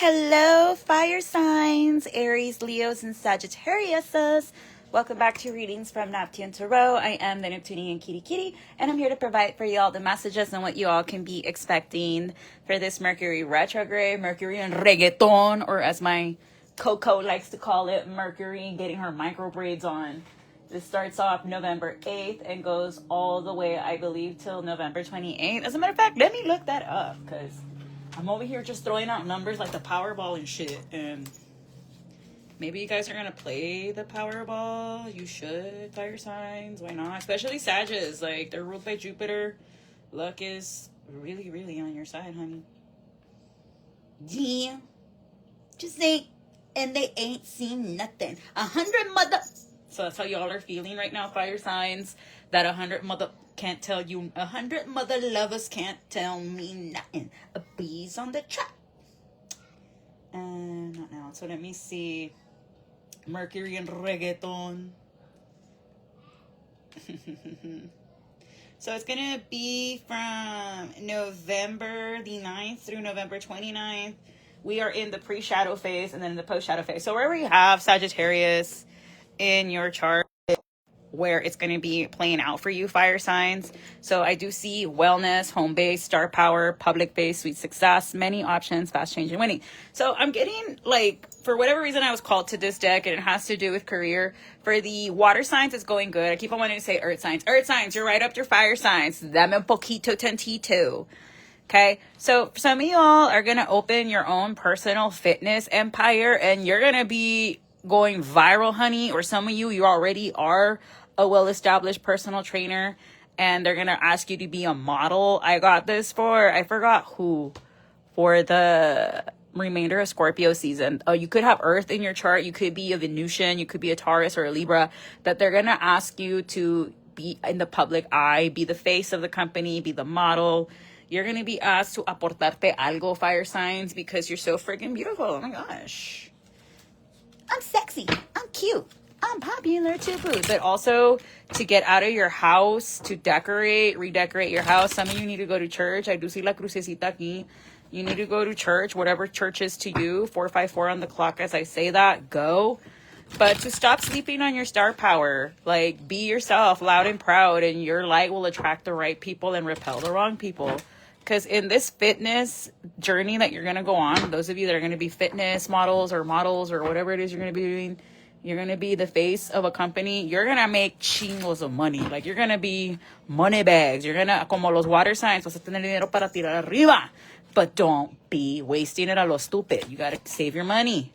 Hello, fire signs, Aries, Leos, and Sagittariuses. Welcome back to Readings from Neptune Tarot. I am the Neptunian Kitty Kitty, and I'm here to provide for you all the messages and what you all can be expecting for this Mercury retrograde, Mercury and reggaeton, or as my Coco likes to call it, Mercury getting her micro braids on. This starts off November 8th and goes all the way, I believe, till November 28th. As a matter of fact, let me look that up, because I'm over here just throwing out numbers like the Powerball and shit, and maybe you guys are gonna play the Powerball. You should, fire signs. Why not? Especially Sagittarius. Like, they're ruled by Jupiter. Luck is really, really on your side, honey. Yeah. Just say, and they ain't seen nothing. 100 mother... So that's how y'all are feeling right now, fire signs. That 100 mother... can't tell you, 100 mother lovers can't tell me nothing. A bee's on the track. Not now. So let me see. Mercury and reggaeton. So it's going to be from November the 9th through November 29th. We are in the pre-shadow phase and then in the post-shadow phase. So wherever you have Sagittarius in your chart, where it's going to be playing out for you, fire signs. So I do see wellness, home base, star power, public base, sweet success, many options, fast change and winning. So I'm getting, like, for whatever reason I was called to this deck, and it has to do with career. For the water signs, it's going good. I keep on wanting to say earth signs. Earth signs, you're right up your fire signs. Dame un poquito tantito. Okay, so some of y'all are going to open your own personal fitness empire, and you're going to be going viral, honey. Or some of you already are a well-established personal trainer, and they're gonna ask you to be a model. I got this for, I forgot who, for the remainder of Scorpio season. You could have Earth in your chart. You could be a Venusian. You could be a Taurus or a Libra. That they're gonna ask you to be in the public eye, be the face of the company, be the model. You're gonna be asked to aportarte algo, fire signs, because you're so freaking beautiful. Oh my gosh. I'm sexy. I'm cute. I'm popular too, boo. But also to get out of your house, to redecorate your house. Some of you need to go to church. I do see la crucecita aquí. You need to go to church, whatever church is to you. 454 on the clock as I say that. Go. But to stop sleeping on your star power. Like, be yourself, loud and proud, and your light will attract the right people and repel the wrong people. Because in this fitness journey that you're going to go on, those of you that are going to be fitness models or whatever it is you're going to be doing, you're going to be the face of a company. You're going to make chingos of money. Like, you're going to be money bags. You're going to, como los water signs, vas a tener dinero para tirar arriba. But don't be wasting it a lo stupid. You got to save your money.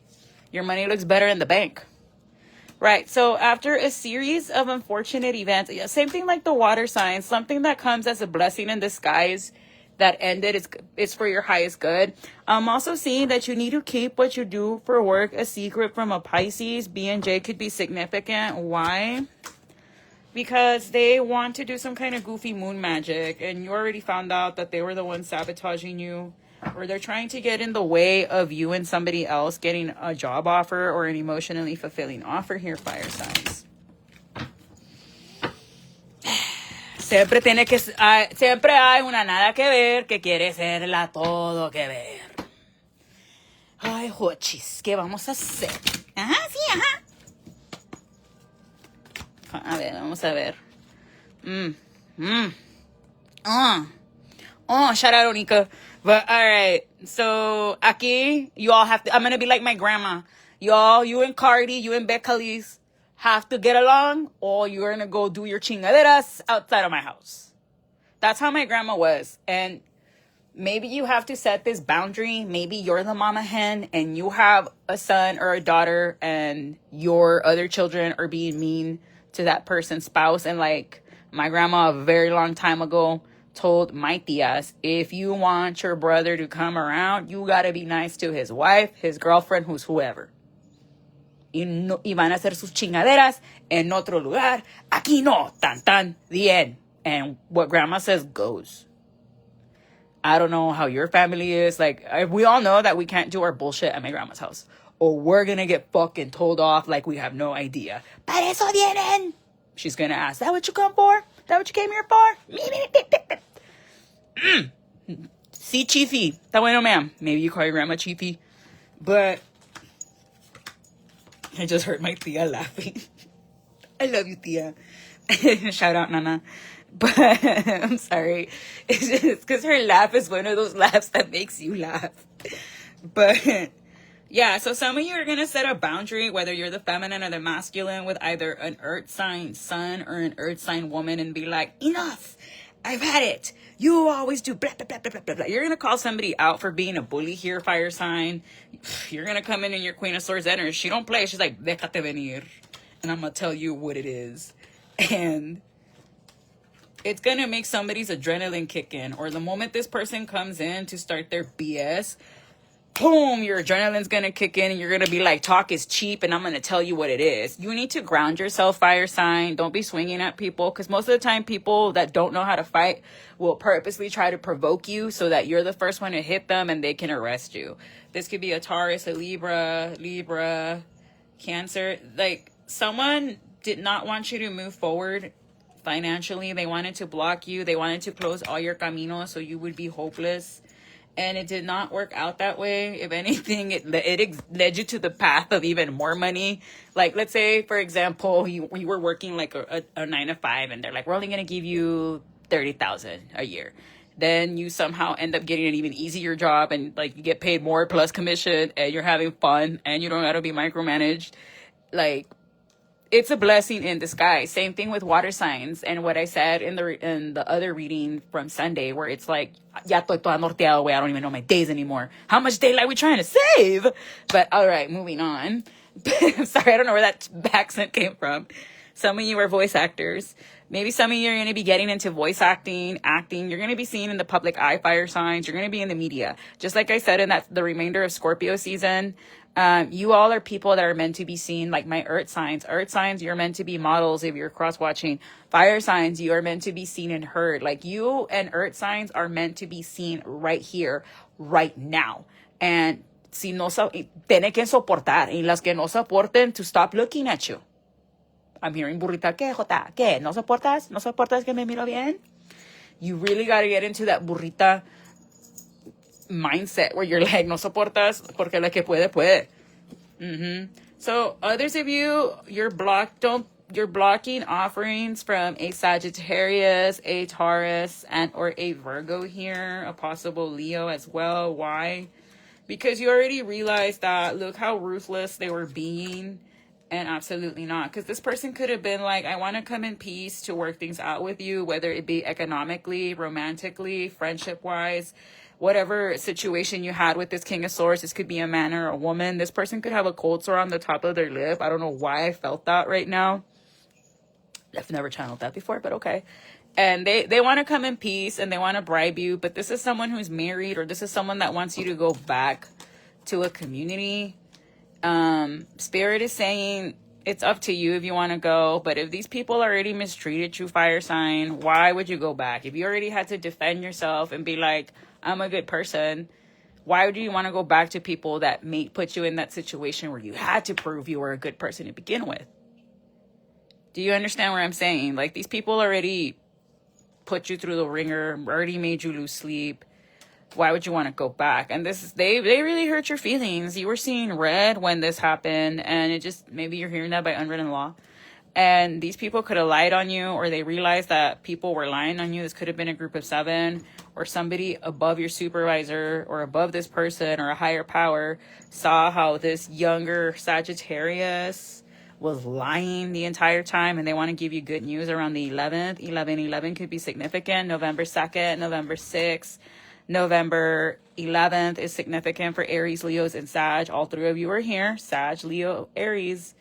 Your money looks better in the bank. Right. So after a series of unfortunate events, same thing like the water signs, something that comes as a blessing in disguise that ended, it's for your highest good. I'm also seeing that you need to keep what you do for work a secret from a Pisces. B&J could be significant. Why? Because they want to do some kind of goofy moon magic, and you already found out that they were the ones sabotaging you, or they're trying to get in the way of you and somebody else getting a job offer or an emotionally fulfilling offer here, fire signs. Siempre hay una nada que ver que quiere ser la todo que ver. Ay, hochis, ¿qué vamos a hacer? Ajá, sí, ajá. A ver, vamos a ver. Shout out, Onika. But, alright. So, aquí, you all have to, I'm gonna be like my grandma. Y'all, you and Cardi, you and Beccalis have to get along, or you're gonna go do your chingaderas outside of my house. That's how my grandma was. And maybe you have to set this boundary. Maybe you're the mama hen and you have a son or a daughter, and your other children are being mean to that person's spouse. And like my grandma a very long time ago told my tias, if you want your brother to come around, you gotta be nice to his wife, his girlfriend, who's whoever. Y van a hacer sus chingaderas en otro lugar. Aquí no. Tan, tan. The end. And what grandma says goes. I don't know how your family is. Like, we all know that we can't do our bullshit at my grandma's house, or we're gonna get fucking told off like we have no idea. Para eso vienen. She's gonna ask, that what you come for? That what you came here for? Sí, Chiefy. Está bueno, ma'am. Maybe you call your grandma Chiefy. But I just heard my tia laughing. I love you, tia. Shout out, Nana. But I'm sorry. It's just because her laugh is one of those laughs that makes you laugh. But yeah, so some of you are going to set a boundary, whether you're the feminine or the masculine, with either an earth sign son or an earth sign woman, and be like, enough. I've had it. You always do blah, blah, blah, blah, blah, blah. You're going to call somebody out for being a bully here, fire sign. You're going to come in your Queen of Swords energy. She don't play. She's like, déjate venir. And I'm going to tell you what it is. And it's going to make somebody's adrenaline kick in. Or the moment this person comes in to start their BS, boom, your adrenaline's going to kick in and you're going to be like, talk is cheap and I'm going to tell you what it is. You need to ground yourself, fire sign. Don't be swinging at people, because most of the time people that don't know how to fight will purposely try to provoke you so that you're the first one to hit them and they can arrest you. This could be a Taurus, a Libra, Cancer. Like, someone did not want you to move forward financially. They wanted to block you. They wanted to close all your caminos so you would be hopeless. And it did not work out that way. If anything, it led you to the path of even more money. Like, let's say, for example, you were working like a 9 to 5, and they're like, we're only going to give you $30,000 a year. Then you somehow end up getting an even easier job, and like you get paid more plus commission, and you're having fun, and you don't have to be micromanaged. Like, it's a blessing in disguise. Same thing with water signs. And what I said in the other reading from Sunday, where it's like, ya estoy toda norteado, güey. I don't even know my days anymore. How much daylight we trying to save? But all right, moving on. Sorry, I don't know where that accent came from. Some of you are voice actors. Maybe some of you are going to be getting into voice acting. You're going to be seen in the public eye, fire signs. You're going to be in the media. Just like I said in the remainder of Scorpio season, you all are people that are meant to be seen, like my earth signs. Earth signs, you're meant to be models if you're cross-watching. Fire signs, you are meant to be seen and heard. Like, you and earth signs are meant to be seen right here, right now. And si no, tiene que soportar. Y las que no soporten, to stop looking at you. I'm hearing burrita. ¿Qué, Jota? ¿Qué? ¿No soportas? ¿No soportas que me miro bien? You really got to get into that burrita mindset where you're like, no soportas porque la que puede. So others of you, you're blocking offerings from a Sagittarius, a Taurus, and or a Virgo here, a possible Leo as well. Why? Because you already realized that, look how ruthless they were being. And absolutely not. Because this person could have been like, I want to come in peace to work things out with you, whether it be economically, romantically, friendship-wise, whatever situation you had with this King of Swords. This could be a man or a woman. This person could have a cold sore on the top of their lip. I don't know why I felt that right now. I've never channeled that before, but okay. And they want to come in peace and they want to bribe you. But this is someone who's married, or this is someone that wants you to go back to a community. Spirit is saying it's up to you if you want to go, but if these people already mistreated you, fire sign, why would you go back? If you already had to defend yourself and be like, I'm a good person, why would you want to go back to people that may put you in that situation where you had to prove you were a good person to begin with? Do you understand what I'm saying? Like, these people already put you through the ringer, already made you lose sleep. Why would you want to go back? And they really hurt your feelings. You were seeing red when this happened, and it just, maybe you're hearing that by unwritten law. And these people could have lied on you, or they realized that people were lying on you. This could have been a group of 7, or somebody above your supervisor, or above this person, or a higher power saw how this younger Sagittarius was lying the entire time, and they want to give you good news around the 11th. 11 could be significant. November 2nd, November 6th. November 11th is significant for Aries, Leos, and Sag. All 3 of you are here. Sag, Leo, Aries.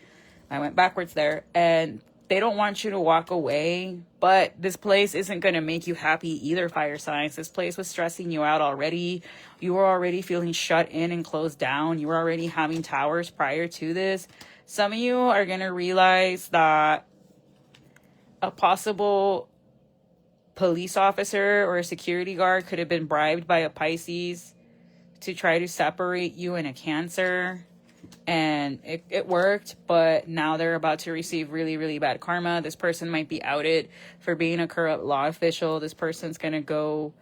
I went backwards there. And they don't want you to walk away. But this place isn't going to make you happy either, fire signs. This place was stressing you out already. You were already feeling shut in and closed down. You were already having towers prior to this. Some of you are going to realize that a possible police officer or a security guard could have been bribed by a Pisces to try to separate you and a Cancer, and it worked, but now they're about to receive really, really bad karma. This person might be outed for being a corrupt law official. This person's gonna go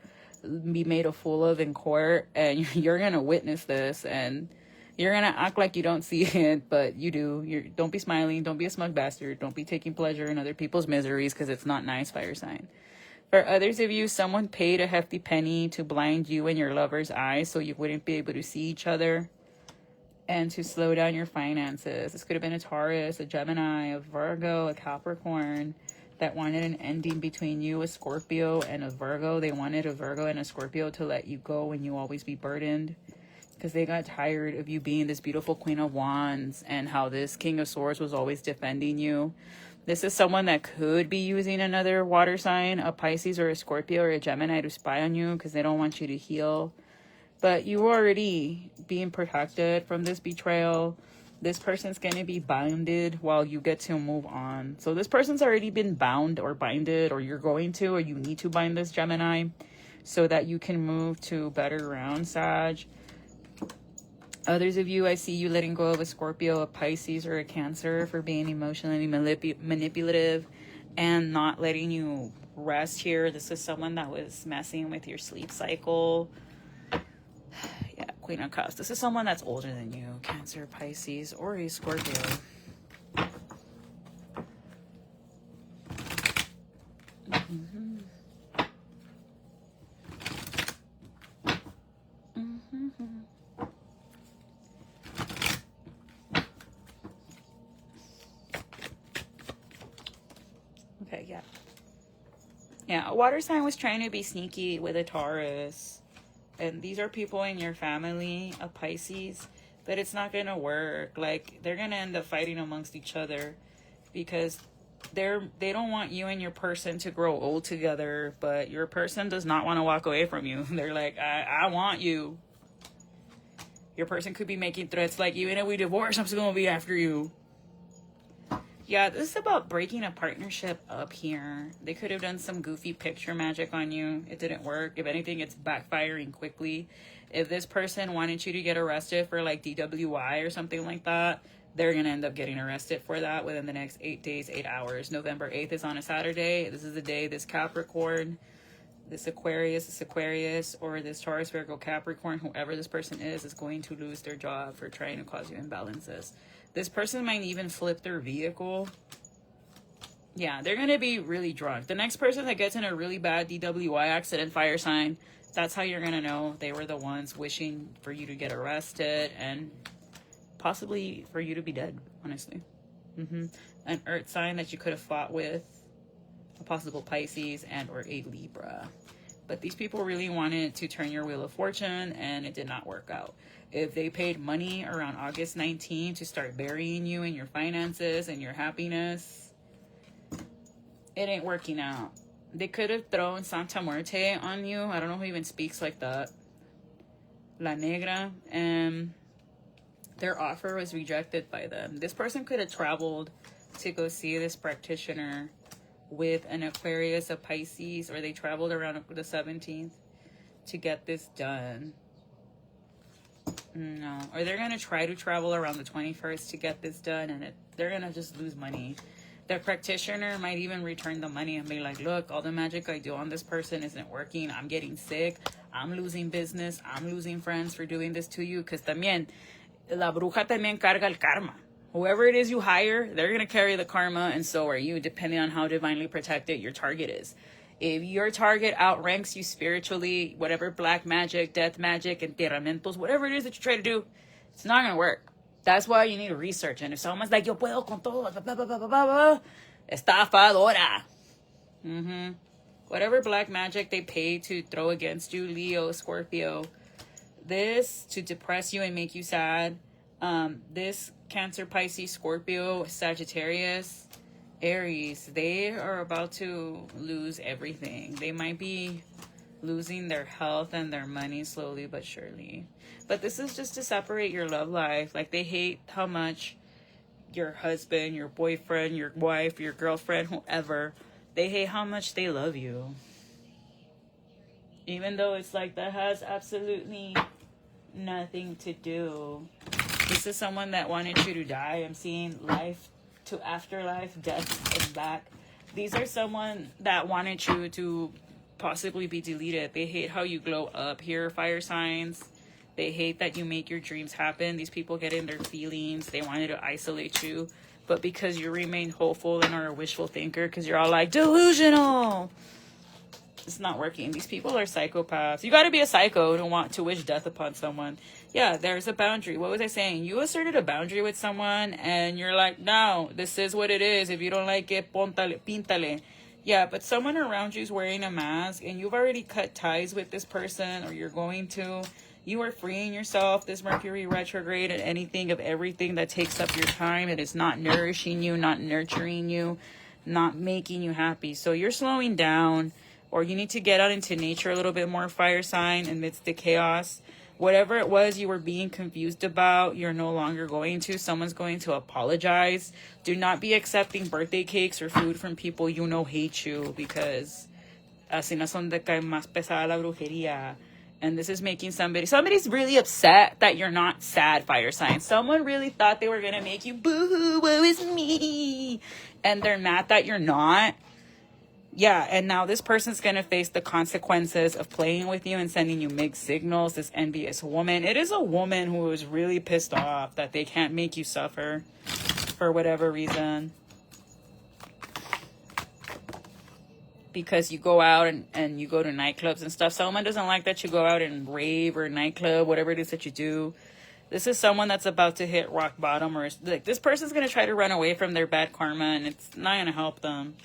be made a fool of in court, and you're gonna witness this, and You're gonna act like you don't see it, but you do. Don't be smiling. Don't be a smug bastard. Don't be taking pleasure in other people's miseries, because it's not nice, fire sign. For others of you, someone paid a hefty penny to blind you and your lover's eyes so you wouldn't be able to see each other, and to slow down your finances. This could have been a Taurus, a Gemini, a Virgo, a Capricorn that wanted an ending between you, a Scorpio, and a Virgo. They wanted a Virgo and a Scorpio to let you go and you always be burdened, because they got tired of you being this beautiful Queen of Wands and how this King of Swords was always defending you. This is someone that could be using another water sign, a Pisces or a Scorpio or a Gemini, to spy on you because they don't want you to heal. But you are already being protected from this betrayal. This person's going to be bounded while you get to move on. So this person's already been bound or binded, or you're going to, or you need to bind this Gemini so that you can move to better ground, Sag. Others of you, I see you letting go of a Scorpio, a Pisces, or a Cancer for being emotionally manipulative and not letting you rest here. This is someone that was messing with your sleep cycle. Yeah, Queen of Cups. This is someone that's older than you, Cancer, Pisces, or a Scorpio. Okay, yeah, a water sign was trying to be sneaky with a Taurus, and these are people in your family, a Pisces, but it's not gonna work. Like, they're gonna end up fighting amongst each other because they don't want you and your person to grow old together, but your person does not want to walk away from you. They're like, I want you. Your person could be making threats like, even if we divorce, I'm still gonna be after you. Yeah, this is about breaking a partnership up here. They could have done some goofy picture magic on you. It didn't work. If anything, it's backfiring quickly. If this person wanted you to get arrested for like DWI or something like that, they're going to end up getting arrested for that within the next 8 days, 8 hours. November 8th is on a Saturday. This is the day this Capricorn, this Aquarius, or this Taurus, Virgo, Capricorn, whoever this person is going to lose their job for trying to cause you imbalances. This person might even flip their vehicle. Yeah, they're going to be really drunk. The next person that gets in a really bad DWI accident, fire sign, that's how you're going to know they were the ones wishing for you to get arrested and possibly for you to be dead, honestly. An earth sign that you could have fought with, a possible Pisces and or a Libra. But these people really wanted to turn your wheel of fortune, and it did not work out. If they paid money around August 19 to start burying you in your finances and your happiness, it ain't working out. They could have thrown Santa Muerte on you. I don't know who even speaks like that. La Negra. And their offer was rejected by them. This person could have traveled to go see this practitioner with an Aquarius, a Pisces, or they traveled around the 17th to get this done. No, or they're going to try to travel around the 21st to get this done, and they're going to just lose money. The practitioner might even return the money and be like, look, all the magic I do on this person isn't working. I'm getting sick. I'm losing business. I'm losing friends for doing this to you. Because también, la bruja también carga el karma. Whoever it is you hire, they're going to carry the karma, and so are you, depending on how divinely protected your target is. If your target outranks you spiritually, whatever black magic, death magic, enterramientos, whatever it is that you try to do, it's not going to work. That's why you need to research. And if someone's like, yo puedo con todo, estafadora. Whatever black magic they pay to throw against you, Leo, Scorpio, this to depress you and make you sad, this Cancer, Pisces, Scorpio, Sagittarius, Aries, they are about to lose everything. They might be losing their health and their money slowly but surely. But this is just to separate your love life. Like, they hate how much your husband, your boyfriend, your wife, your girlfriend, whoever, they hate how much they love you. Even though it's like that has absolutely nothing to do. This is someone that wanted you to die. I'm seeing life to afterlife, death and back. These are someone that wanted you to possibly be deleted. They hate how you glow up here, fire signs. They hate that you make your dreams happen. These people get in their feelings. They wanted to isolate you. But because you remain hopeful and are a wishful thinker, because you're all like, delusional, it's not working. These people are psychopaths. You got to be a psycho to want to wish death upon someone. Yeah, there's a boundary. What was I saying? You asserted a boundary with someone and you're like, no, this is what it is. If you don't like it, píntale. Yeah, but someone around you is wearing a mask and you've already cut ties with this person, or you're going to. You are freeing yourself, this Mercury retrograde, and anything of everything that takes up your time. It is not nourishing you, not nurturing you, not making you happy. So you're slowing down, or you need to get out into nature a little bit more, fire sign, amidst the chaos. Whatever it was you were being confused about, you're no longer going to. Someone's going to apologize. Do not be accepting birthday cakes or food from people you know hate you, because así no son de cae más pesada la brujería. And this is making somebody's really upset that you're not sad, fire sign. Someone really thought they were going to make you boo-hoo, woe is me. And they're mad that you're not. Yeah, and now this person's going to face the consequences of playing with you and sending you mixed signals, this envious woman. It is a woman who is really pissed off that they can't make you suffer for whatever reason. Because you go out and you go to nightclubs and stuff. Someone doesn't like that you go out and rave or nightclub, whatever it is that you do. This is someone that's about to hit rock bottom, or like this person's going to try to run away from their bad karma, and it's not going to help them.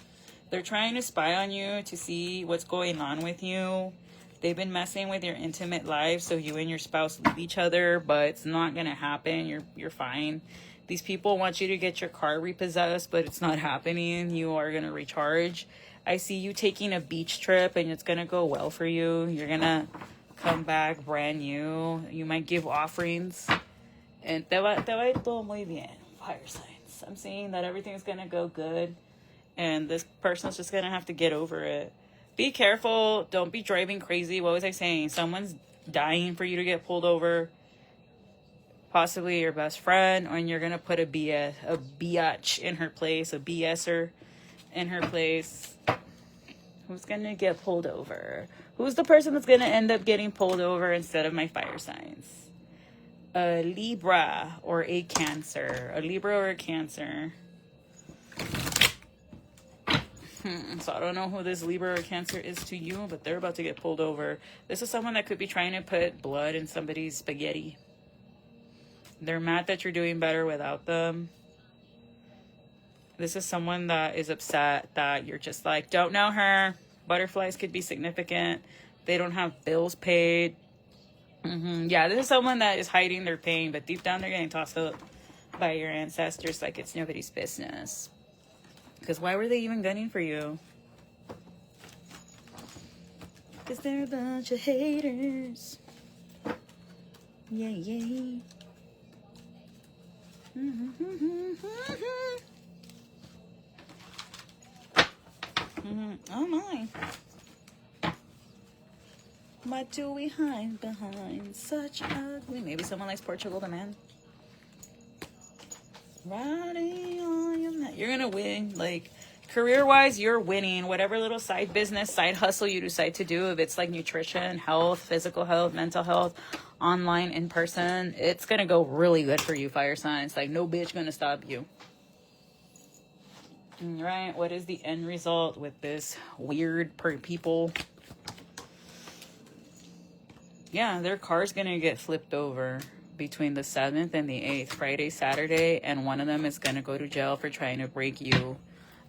They're trying to spy on you to see what's going on with you. They've been messing with your intimate life, so you and your spouse leave each other, but it's not going to happen. You're fine. These people want you to get your car repossessed, but it's not happening. You are going to recharge. I see you taking a beach trip, and it's going to go well for you. You're going to come back brand new. You might give offerings. And te va ir todo muy bien, fire signs. I'm seeing that everything's going to go good. And this person's just going to have to get over it. Be careful. Don't be driving crazy. What was I saying? Someone's dying for you to get pulled over. Possibly your best friend. And you're going to put a biatch in her place. A BSer in her place. Who's going to get pulled over? Who's the person that's going to end up getting pulled over instead of my fire signs? A Libra or a Cancer. A Libra or a Cancer. So I don't know who this Libra or Cancer is to you, but they're about to get pulled over. This is someone that could be trying to put blood in somebody's spaghetti. They're mad that you're doing better without them. This is someone that is upset that you're just like, don't know her. Butterflies could be significant. They don't have bills paid. Yeah, this is someone that is hiding their pain, but deep down they're getting tossed up by your ancestors like it's nobody's business. Because why were they even gunning for you? Because they're a bunch of haters. Yeah. Oh my. What do we hide behind such ugly? Maybe someone likes Portugal the Man. Riding on your mat. You're gonna win. Like, career-wise, you're winning. Whatever little side business, side hustle you decide to do, if it's like nutrition, health, physical health, mental health, online, in person, it's gonna go really good for you, fire signs. Like, no bitch gonna stop you. All right, what is the end result with this weird people? Yeah, their car's gonna get flipped over between the 7th and the 8th, Friday, Saturday, and one of them is going to go to jail for trying to break you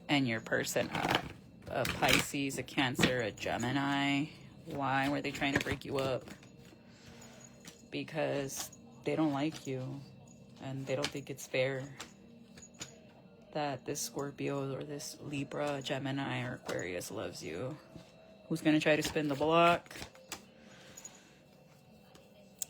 and your person up. A Pisces, a Cancer, a Gemini. Why were they trying to break you up? Because they don't like you, and they don't think it's fair that this Scorpio or this Libra, Gemini, or Aquarius loves you. Who's going to try to spin the block?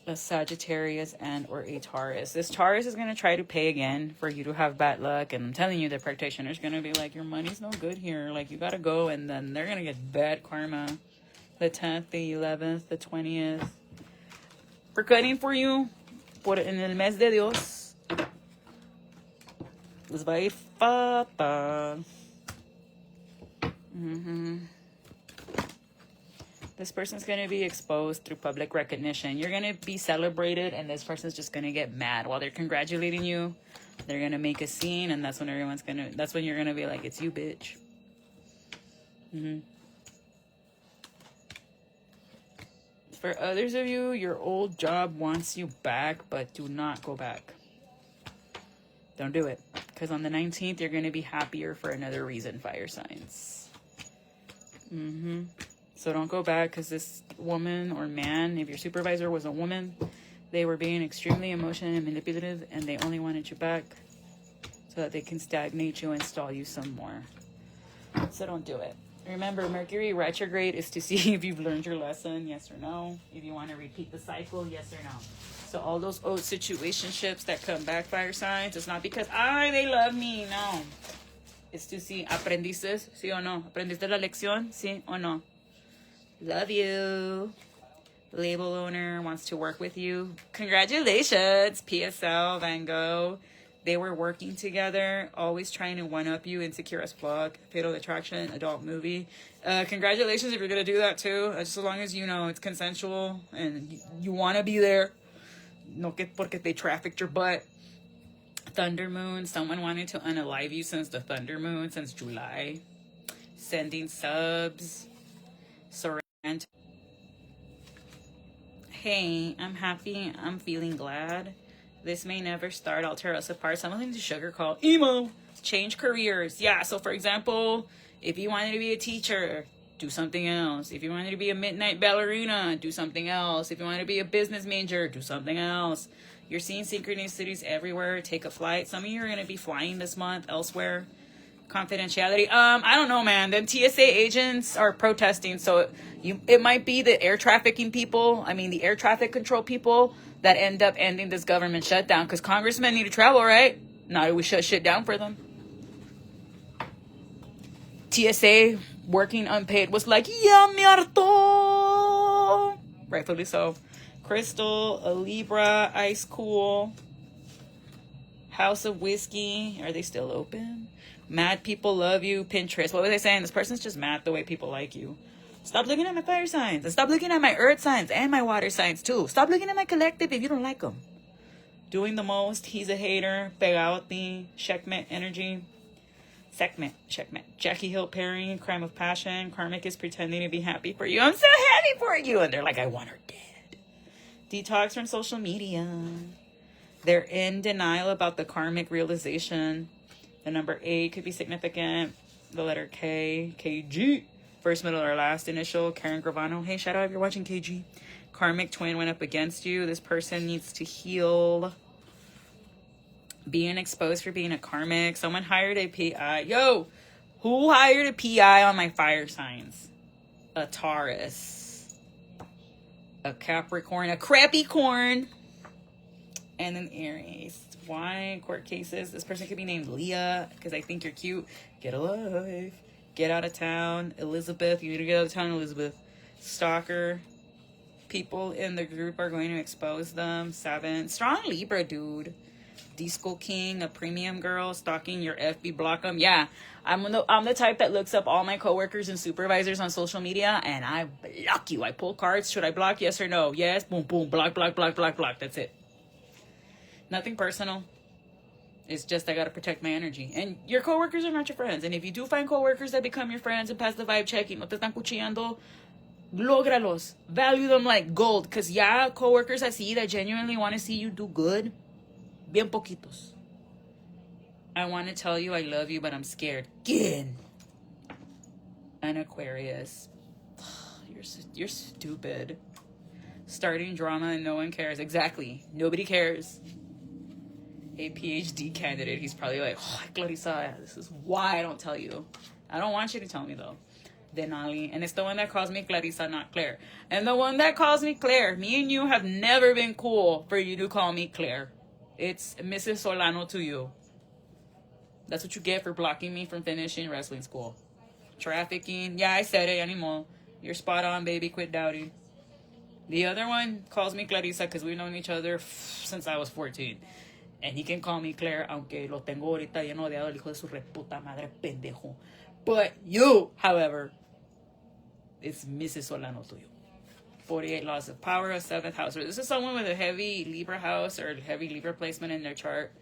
A Sagittarius and or a Taurus. This Taurus is going to try to pay again for you to have bad luck, and I'm telling you, the practitioner's going to be like, your money's no good here, like, you got to go, and then they're going to get bad karma. The 10th, the 11th, the 20th. We're cutting for you por en el mes de Dios. Les va a ir fatal. This person's going to be exposed through public recognition. You're going to be celebrated, and this person's just going to get mad. While they're congratulating you, they're going to make a scene, and that's when that's when you're going to be like, it's you, bitch. For others of you, your old job wants you back, but do not go back. Don't do it. Because on the 19th, you're going to be happier for another reason, fire signs. So don't go back, because this woman or man, if your supervisor was a woman, they were being extremely emotional and manipulative, and they only wanted you back so that they can stagnate you and stall you some more. So don't do it. Remember, Mercury retrograde is to see if you've learned your lesson, yes or no. If you want to repeat the cycle, yes or no. So all those old situationships that come back, fire signs, it's not because, they love me, no. It's to see, ¿aprendiste, sí o no? ¿Aprendiste la lección, sí o no? Love you. Label owner wants to work with you. Congratulations, PSL, Van Gogh. They were working together, always trying to one-up you, insecure as fuck, fatal attraction, adult movie. Congratulations if you're going to do that too. Just as long as you know it's consensual and you want to be there. No que porque they trafficked your butt. Thunder moon, someone wanted to unalive you since the thunder moon, since July. Sending subs. Surrender. Hey, I'm happy. I'm feeling glad. This may never start. I'll tear us apart. Something to sugar called emo. Change careers. Yeah, so for example, if you wanted to be a teacher, do something else. If you wanted to be a midnight ballerina, do something else. If you wanted to be a business major, do something else. You're seeing synchronicities everywhere. Take a flight. Some of you are going to be flying this month elsewhere. Confidentiality. I don't know, man. Them TSA agents are protesting, so it might be the air trafficking people. The air traffic control people that end up ending this government shutdown, because congressmen need to travel, right? Now do we shut shit down for them? TSA working unpaid was like, yeah, me harto. Rightfully so. Crystal, a Libra, Ice Cool, House of Whiskey. Are they still open? Mad people love you. Pinterest. What was I saying? This person's just mad the way people like you. Stop looking at my fire signs. And stop looking at my earth signs and my water signs too. Stop looking at my collective if you don't like them. Doing the most. He's a hater. Pegauti. Checkmate energy. Checkmate. Jackie Hill Perry. Crime of passion. Karmic is pretending to be happy for you. I'm so happy for you. And they're like, I want her dead. Detox from social media. They're in denial about the karmic realization. The number 8 could be significant. The letter K. KG. First, middle, or last initial. Karen Gravano. Hey, shout out if you're watching KG. Karmic twin went up against you. This person needs to heal. Being exposed for being a karmic. Someone hired a PI. Yo, who hired a PI on my fire signs? A Taurus. A Capricorn. A crappy corn. And an Aries. Why? Court cases. This person could be named Leah because I think you're cute. Get a life. Get out of town. Elizabeth. You need to get out of town, Elizabeth. Stalker. People in the group are going to expose them. 7. Strong Libra, dude. Disco King. A premium girl. Stalking your FB. Block them. Yeah. I'm the type that looks up all my coworkers and supervisors on social media and I block you. I pull cards. Should I block? Yes or no? Yes. Boom, boom. Block, block, block, block, block. That's it. Nothing personal. It's just I gotta protect my energy. And your coworkers are not your friends. And if you do find coworkers that become your friends and pass the vibe check y no te están cuchillando, lógralos. Value them like gold. Because coworkers así that genuinely want to see you do good, bien poquitos. I want to tell you I love you, but I'm scared. Again. An Aquarius. You're stupid. Starting drama and no one cares. Exactly. Nobody cares. A PhD candidate. He's probably like, Clarissa, this is why I don't tell you. I don't want you to tell me though. Denali. And it's the one that calls me Clarissa, not Claire. And the one that calls me Claire. Me and you have never been cool for you to call me Claire. It's Mrs. Solano to you. That's what you get for blocking me from finishing wrestling school. Trafficking. Yeah, I said it anymore. You're spot on, baby. Quit doubting. The other one calls me Clarissa because we've known each other since I was 14. And he can call me Claire, aunque lo tengo ahorita lleno de el hijo de su reputa madre pendejo. But you, however, it's Mrs. Solano tuyo. 48 laws of power, 7th house. Or this is someone with a heavy Libra house or heavy Libra placement in their chart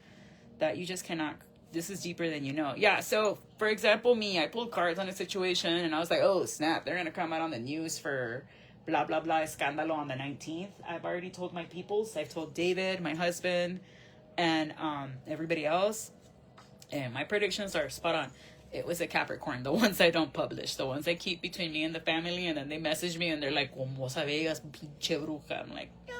that you just cannot. This is deeper than you know. Yeah, so for example, me, I pulled cards on a situation and I was like, oh, snap, they're going to come out on the news for blah, blah, blah, escándalo on the 19th. I've already told my peoples. I've told David, my husband, and everybody else. And my predictions are spot on. It was a Capricorn, the ones I don't publish, the ones I keep between me and the family, and then they message me and they're like, como sabías, pinche bruja. I'm like, no.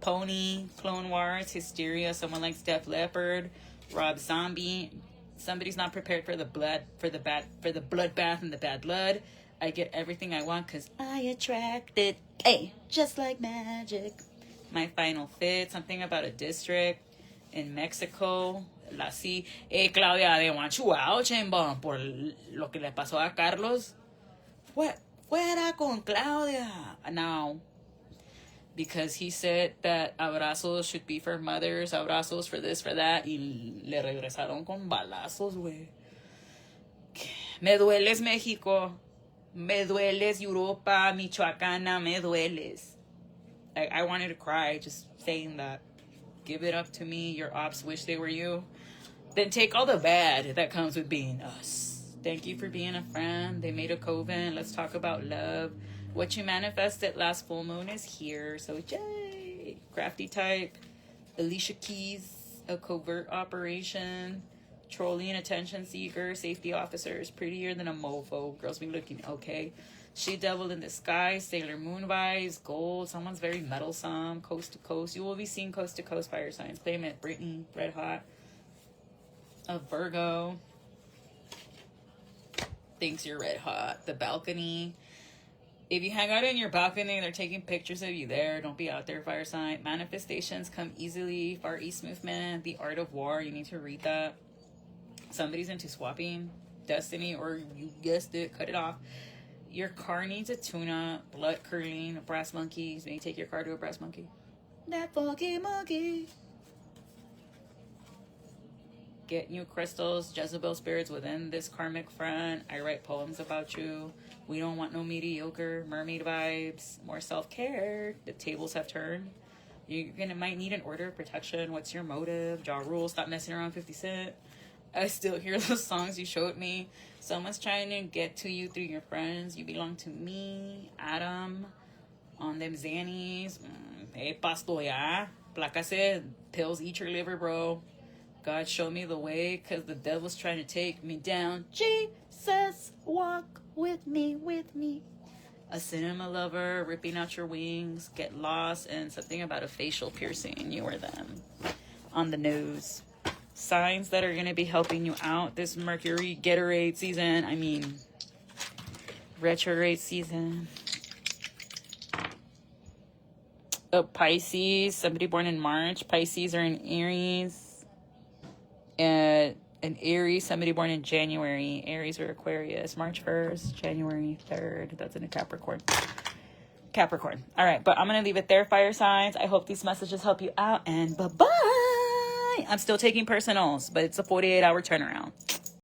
Pony, Clone Wars, Hysteria, someone like Def Leppard, Rob Zombie. Somebody's not prepared for the bloodbath and the bad blood. I get everything I want because I attract it. Hey, just like magic. My final fit, something about a district in Mexico. Claudia, they want you out, Chambon, por lo que le pasó a Carlos. Fuera con Claudia. Now, because he said that abrazos should be for mothers, abrazos for this, for that, y le regresaron con balazos, güey. Me dueles, México. Me dueles, Europa, Michoacana, me dueles. I wanted to cry just saying that. Give it up to me. Your ops wish they were you. Then take all the bad that comes with being us. Thank you for being a friend. They made a coven. Let's talk about love. What you manifested last full moon is here. So, yay. Crafty type. Alicia Keys. A covert operation. Trolling, attention seeker. Safety officers. Prettier than a mofo. Girls be looking okay. She Devil in the Sky. Sailor Moon vibes. Gold. Someone's very meddlesome. Coast to coast. You will be seeing coast to coast fire signs. Playmat. Britney. Red Hot. A Virgo. Thinks you're red hot. The balcony. If you hang out in your balcony, they're taking pictures of you there. Don't be out there, fire sign. Manifestations come easily. Far East movement. The Art of War. You need to read that. Somebody's into swapping. Destiny, or you guessed it, cut it off. Your car needs a tune-up. Blood curling. Brass monkeys. Maybe take your car to a brass monkey. That funky monkey. Get new crystals, Jezebel spirits within this karmic front. I write poems about you. We don't want no mediocre. Mermaid vibes. More self-care. The tables have turned. Might need an order of protection. What's your motive? Jaw rule. Stop messing around, 50 Cent. I still hear those songs you showed me. Someone's trying to get to you through your friends. You belong to me. Adam. On them Xannies. Hey, pasto ya. Placa said, pills eat your liver, bro. God, show me the way, because the devil's trying to take me down. Jesus, walk with me, with me. A cinema lover, ripping out your wings, get lost, and something about a facial piercing, you or them. On the nose. Signs that are going to be helping you out this Mercury Gatorade season. I mean, retrograde season. Pisces, somebody born in March. Pisces are in Aries. An Aries, somebody born in January. Aries or Aquarius. March 1st, January 3rd. That's in a Capricorn. All right, but I'm going to leave it there, fire signs. I hope these messages help you out, and bye-bye. I'm still taking personals, but it's a 48-hour turnaround.